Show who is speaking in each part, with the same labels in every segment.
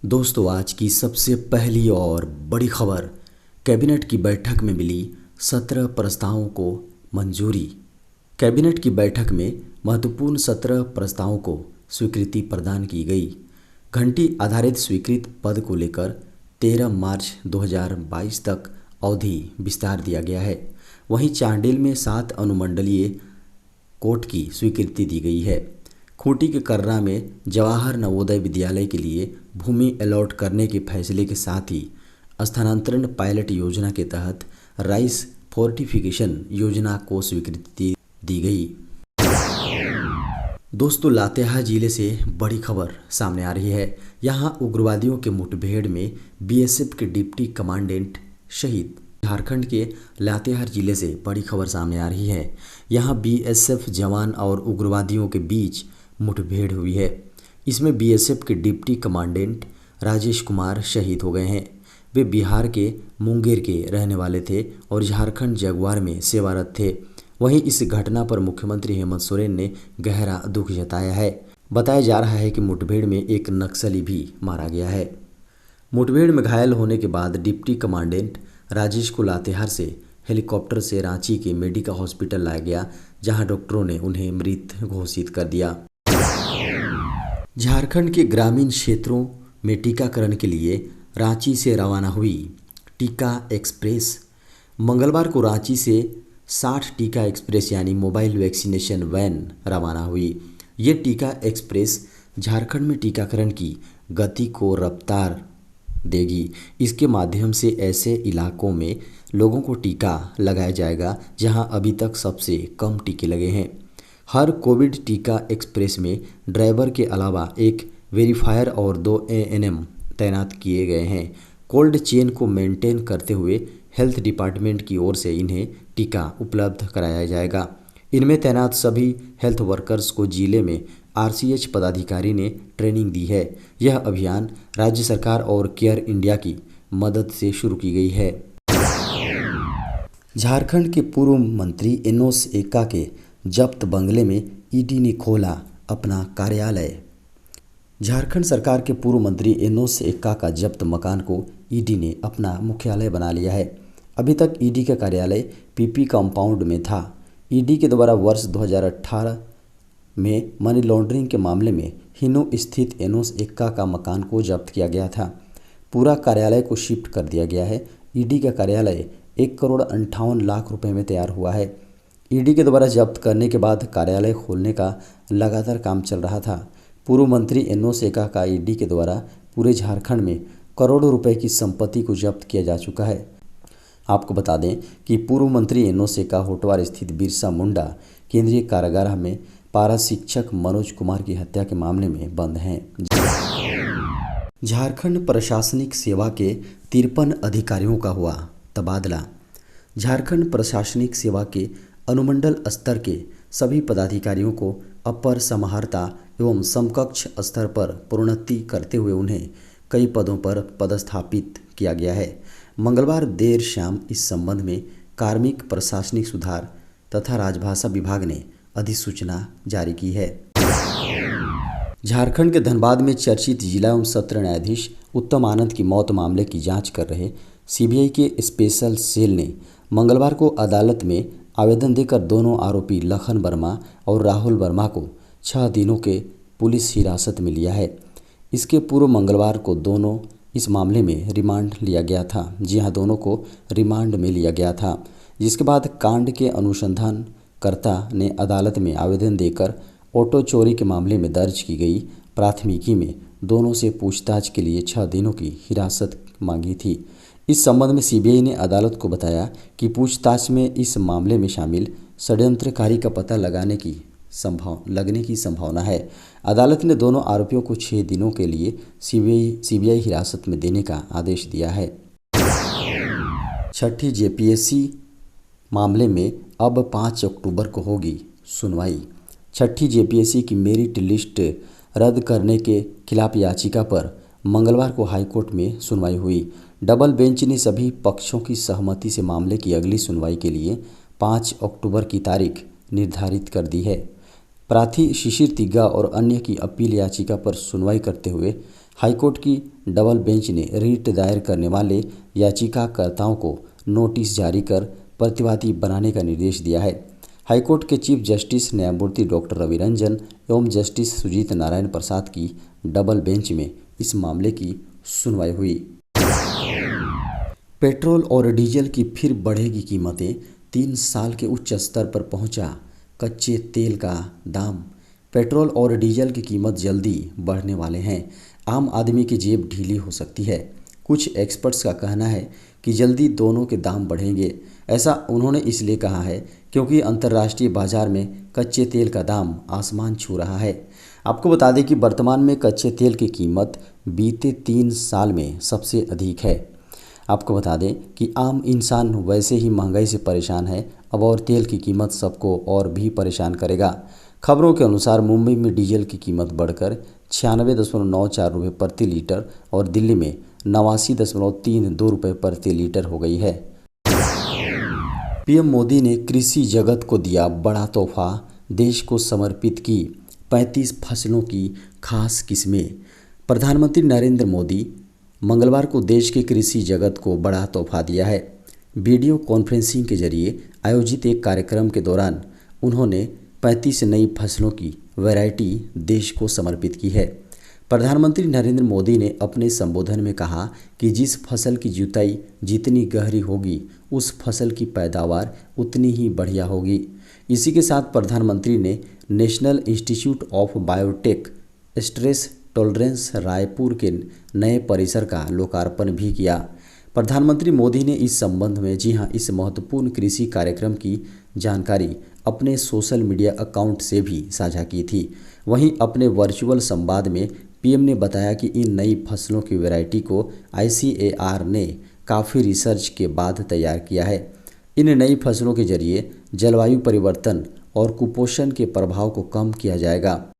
Speaker 1: दोस्तों, आज की सबसे पहली और बड़ी खबर। कैबिनेट की बैठक में मिली 17 प्रस्तावों को मंजूरी। कैबिनेट की बैठक में महत्वपूर्ण 17 प्रस्तावों को स्वीकृति प्रदान की गई। घंटी आधारित स्वीकृत पद को लेकर 13 मार्च 2022 तक अवधि विस्तार दिया गया है। वहीं चांडिल में 7 अनुमंडलीय कोर्ट की स्वीकृति दी गई है। खूंटी के कर्रा में जवाहर नवोदय विद्यालय के लिए भूमि अलॉट करने के फैसले के साथ ही स्थानांतरण पायलट योजना के तहत राइस फोर्टिफिकेशन योजना को स्वीकृति दी गई। दोस्तों, लातेहार जिले से बड़ी खबर सामने आ रही है। यहां उग्रवादियों के मुठभेड़ में बीएसएफ के डिप्टी कमांडेंट शहीद। झारखंड के लातेहार जिले से बड़ी खबर सामने आ रही है। यहां बीएसएफ जवान और उग्रवादियों के बीच मुठभेड़ हुई है। इसमें बीएसएफ के डिप्टी कमांडेंट राजेश कुमार शहीद हो गए हैं। वे बिहार के मुंगेर के रहने वाले थे और झारखंड जगुआर में सेवारत थे। वहीं इस घटना पर मुख्यमंत्री हेमंत सोरेन ने गहरा दुख जताया है। बताया जा रहा है कि मुठभेड़ में एक नक्सली भी मारा गया है। मुठभेड़ में घायल होने के बाद डिप्टी कमांडेंट राजेश को लातेहार से हेलीकॉप्टर से रांची के मेडिका हॉस्पिटल लाया गया, जहां डॉक्टरों ने उन्हें मृत घोषित कर दिया। झारखंड के ग्रामीण क्षेत्रों में टीकाकरण के लिए रांची से रवाना हुई टीका एक्सप्रेस। मंगलवार को रांची से 60 टीका एक्सप्रेस यानी मोबाइल वैक्सीनेशन वैन रवाना हुई। ये टीका एक्सप्रेस झारखंड में टीकाकरण की गति को रफ्तार देगी। इसके माध्यम से ऐसे इलाकों में लोगों को टीका लगाया जाएगा जहां अभी तक सबसे कम टीके लगे हैं। हर कोविड टीका एक्सप्रेस में ड्राइवर के अलावा एक वेरीफायर और 2 एएनएम तैनात किए गए हैं। कोल्ड चेन को मेंटेन करते हुए हेल्थ डिपार्टमेंट की ओर से इन्हें टीका उपलब्ध कराया जाएगा। इनमें तैनात सभी हेल्थ वर्कर्स को जिले में आरसीएच पदाधिकारी ने ट्रेनिंग दी है। यह अभियान राज्य सरकार और केयर इंडिया की मदद से शुरू की गई है। झारखंड के पूर्व मंत्री एनोस एक्का के जब्त बंगले में ईडी ने खोला अपना कार्यालय। झारखंड सरकार के पूर्व मंत्री एनोस एक्का का जब्त मकान को ईडी ने अपना मुख्यालय बना लिया है। अभी तक ईडी का कार्यालय पीपी कंपाउंड में था। ईडी के द्वारा वर्ष 2018 में मनी लॉन्ड्रिंग के मामले में हिनो स्थित एनोस एक्का का मकान को जब्त किया गया था। पूरा कार्यालय को शिफ्ट कर दिया गया है। ईडी का कार्यालय 1,58,00,000 रुपए में तैयार हुआ है। ईडी के द्वारा जब्त करने के बाद कार्यालय खोलने का लगातार काम चल रहा था। पूर्व मंत्री एनोस एक्का का ईडी के द्वारा पूरे झारखंड में करोड़ों रुपए की संपत्ति को जब्त किया जा चुका है। आपको बता दें कि पूर्व मंत्री एनोस एक्का होटवार स्थित बिरसा मुंडा केंद्रीय कारागार में पारा शिक्षक मनोज कुमार की हत्या के मामले में बंद हैं। झारखंड प्रशासनिक सेवा के 53 अधिकारियों का हुआ तबादला। झारखंड प्रशासनिक सेवा के अनुमंडल स्तर के सभी पदाधिकारियों को अपर समाहर्ता एवं समकक्ष स्तर पर प्रोन्नति करते हुए उन्हें कई पदों पर पदस्थापित किया गया है। मंगलवार देर शाम इस संबंध में कार्मिक प्रशासनिक सुधार तथा राजभाषा विभाग ने अधिसूचना जारी की है। झारखंड के धनबाद में चर्चित जिला एवं सत्र न्यायाधीश उत्तम आनंद की मौत मामले की जांच कर रहे सीबीआई के स्पेशल सेल ने मंगलवार को अदालत में आवेदन देकर दोनों आरोपी लखन वर्मा और राहुल वर्मा को 6 दिनों के पुलिस हिरासत में लिया है। इसके पूर्व मंगलवार को दोनों इस मामले में रिमांड लिया गया था। जी हां, दोनों को रिमांड में लिया गया था, जिसके बाद कांड के अनुसंधानकर्ता ने अदालत में आवेदन देकर ऑटो चोरी के मामले में दर्ज की गई प्राथमिकी में दोनों से पूछताछ के लिए 6 दिनों की हिरासत मांगी थी। इस संबंध में सीबीआई ने अदालत को बताया कि पूछताछ में इस मामले में शामिल षड्यंत्रकारी का पता लगने की संभावना है। अदालत ने दोनों आरोपियों को 6 दिनों के लिए सीबीआई हिरासत में देने का आदेश दिया है। छठी जेपीएससी मामले में अब 5 अक्टूबर को होगी सुनवाई। छठी जेपीएससी की मेरिट लिस्ट रद्द करने के खिलाफ याचिका पर मंगलवार को हाईकोर्ट में सुनवाई हुई। डबल बेंच ने सभी पक्षों की सहमति से मामले की अगली सुनवाई के लिए 5 अक्टूबर की तारीख निर्धारित कर दी है। प्रार्थी शिशिर तिग्गा और अन्य की अपील याचिका पर सुनवाई करते हुए हाईकोर्ट की डबल बेंच ने रिट दायर करने वाले याचिकाकर्ताओं को नोटिस जारी कर प्रतिवादी बनाने का निर्देश दिया है। हाईकोर्ट के चीफ जस्टिस न्यायमूर्ति डॉक्टर रवि रंजन एवं जस्टिस सुजीत नारायण प्रसाद की डबल बेंच में इस मामले की सुनवाई हुई। पेट्रोल और डीजल की फिर बढ़ेगी कीमतें, 3 साल के उच्च स्तर पर पहुंचा कच्चे तेल का दाम। पेट्रोल और डीजल की कीमत जल्दी बढ़ने वाले हैं। आम आदमी की जेब ढीली हो सकती है। कुछ एक्सपर्ट्स का कहना है कि जल्दी दोनों के दाम बढ़ेंगे। ऐसा उन्होंने इसलिए कहा है क्योंकि अंतर्राष्ट्रीय बाजार में कच्चे तेल का दाम आसमान छू रहा है। आपको बता दें कि वर्तमान में कच्चे तेल की कीमत बीते 3 साल में सबसे अधिक है। आपको बता दें कि आम इंसान वैसे ही महंगाई से परेशान है, अब और तेल की कीमत सबको और भी परेशान करेगा। खबरों के अनुसार मुंबई में डीजल की कीमत बढ़कर 96.94 रुपये प्रति लीटर और दिल्ली में 89.32 रुपये प्रति लीटर हो गई है। पीएम मोदी ने कृषि जगत को दिया बड़ा तोहफा, देश को समर्पित की 35 फसलों की खास किस्में। प्रधानमंत्री नरेंद्र मोदी मंगलवार को देश के कृषि जगत को बड़ा तोहफा दिया है। वीडियो कॉन्फ्रेंसिंग के जरिए आयोजित एक कार्यक्रम के दौरान उन्होंने 35 नई फसलों की वैरायटी देश को समर्पित की है। प्रधानमंत्री नरेंद्र मोदी ने अपने संबोधन में कहा कि जिस फसल की जुताई जितनी गहरी होगी, उस फसल की पैदावार उतनी ही बढ़िया होगी। इसी के साथ प्रधानमंत्री ने national institute of biotech stress tolerance Raipur के नए परिसर का लोकार्पण भी किया। प्रधानमंत्री मोदी ने इस संबंध में इस महत्वपूर्ण कृषि कार्यक्रम की जानकारी अपने सोशल मीडिया अकाउंट से भी साझा की थी। वहीं अपने वर्चुअल संवाद में पीएम ने बताया कि इन नई फसलों की वैरायटी को ICAR ने काफ़ी रिसर्च के बाद तैयार किया है। इन नई फसलों के जरिए जलवायु परिवर्तन और कुपोषण के प्रभाव को कम किया जाएगा।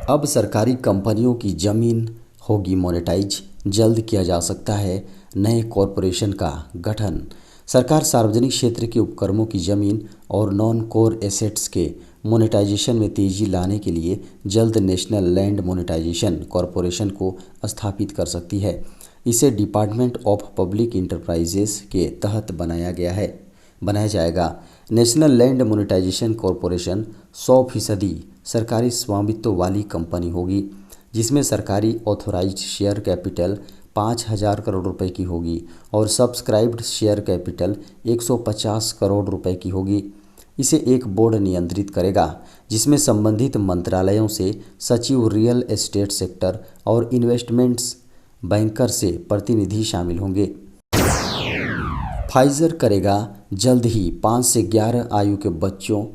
Speaker 1: अब सरकारी कंपनियों की जमीन होगी मोनेटाइज, जल्द किया जा सकता है नए कॉरपोरेशन का गठन। सरकार सार्वजनिक क्षेत्र के उपक्रमों की जमीन और नॉन कोर एसेट्स के मोनेटाइजेशन में तेजी लाने के लिए जल्द नेशनल लैंड मोनेटाइजेशन कॉरपोरेशन को स्थापित कर सकती है। इसे डिपार्टमेंट ऑफ पब्लिक इंटरप्राइजेस के तहत बनाया जाएगा। नेशनल लैंड मोनेटाइजेशन कॉरपोरेशन 100% सरकारी स्वामित्व वाली कंपनी होगी, जिसमें सरकारी ऑथोराइज्ड शेयर कैपिटल 5,000 करोड़ रुपए की होगी और सब्सक्राइब्ड शेयर कैपिटल 150 करोड़ रुपए की होगी। इसे एक बोर्ड नियंत्रित करेगा, जिसमें संबंधित मंत्रालयों से सचिव, रियल एस्टेट सेक्टर और इन्वेस्टमेंट्स बैंकर से प्रतिनिधि शामिल होंगे। फाइजर करेगा जल्द ही 5 से 11 आयु के बच्चों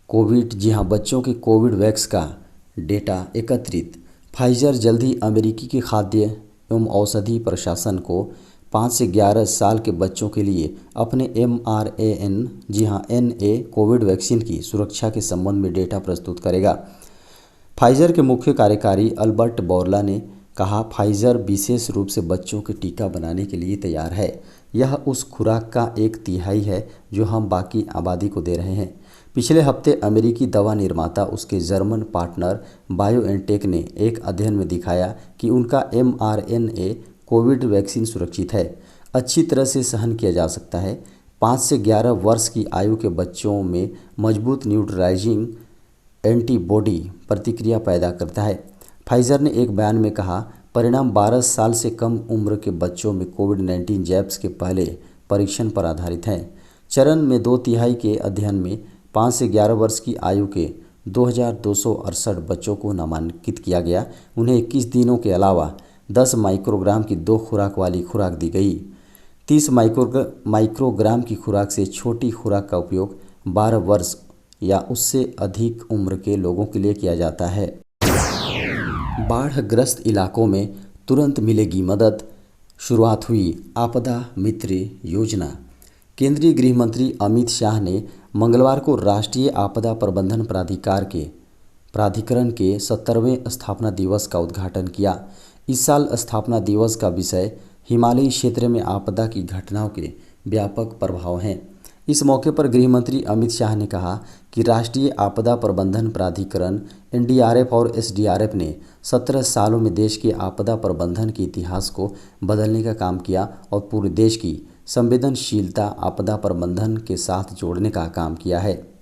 Speaker 1: बच्चों के कोविड वैक्स का डेटा एकत्रित। फाइजर जल्द ही अमेरिकी के खाद्य एवं औषधि प्रशासन को 5 से 11 साल के बच्चों के लिए अपने mRNA कोविड वैक्सीन की सुरक्षा के संबंध में डेटा प्रस्तुत करेगा। फाइजर के मुख्य कार्यकारी अल्बर्ट बोर्ला ने कहा, फाइजर विशेष रूप से बच्चों के टीका बनाने के लिए तैयार है। यह उस खुराक का 1/3 है जो हम बाकी आबादी को दे रहे हैं। पिछले हफ्ते अमेरिकी दवा निर्माता उसके जर्मन पार्टनर बायोएनटेक ने एक अध्ययन में दिखाया कि उनका mRNA कोविड वैक्सीन सुरक्षित है, अच्छी तरह से सहन किया जा सकता है। 5 से 11 वर्ष की आयु के बच्चों में मजबूत न्यूट्रलाइजिंग एंटीबॉडी प्रतिक्रिया पैदा करता है। फाइजर ने एक बयान में कहा, परिणाम 12 साल से कम उम्र के बच्चों में कोविड-19 जैब्स के पहले परीक्षण पर आधारित हैं। चरण में 2/3 के अध्ययन में 5 से 11 वर्ष की आयु के 2,268 बच्चों को नामांकित किया गया। उन्हें 21 दिनों के अलावा 10 माइक्रोग्राम की 2 खुराक वाली खुराक दी गई। 30 माइक्रोग्राम की खुराक से छोटी खुराक का उपयोग 12 वर्ष या उससे अधिक उम्र के लोगों के लिए किया जाता है। बाढ़ग्रस्त इलाकों में तुरंत मिलेगी मदद, शुरुआत हुई आपदा मित्र योजना। केंद्रीय गृह मंत्री अमित शाह ने मंगलवार को राष्ट्रीय आपदा प्रबंधन प्राधिकरण के 70वें स्थापना दिवस का उद्घाटन किया। इस साल स्थापना दिवस का विषय हिमालयी क्षेत्र में आपदा की घटनाओं के व्यापक प्रभाव हैं। इस मौके पर गृह मंत्री अमित शाह ने कहा कि राष्ट्रीय आपदा प्रबंधन प्राधिकरण एनडीआरएफ और एसडीआरएफ ने 17 सालों में देश के आपदा प्रबंधन के इतिहास को बदलने का काम किया और पूरे देश की संवेदनशीलता आपदा प्रबंधन के साथ जोड़ने का काम किया है।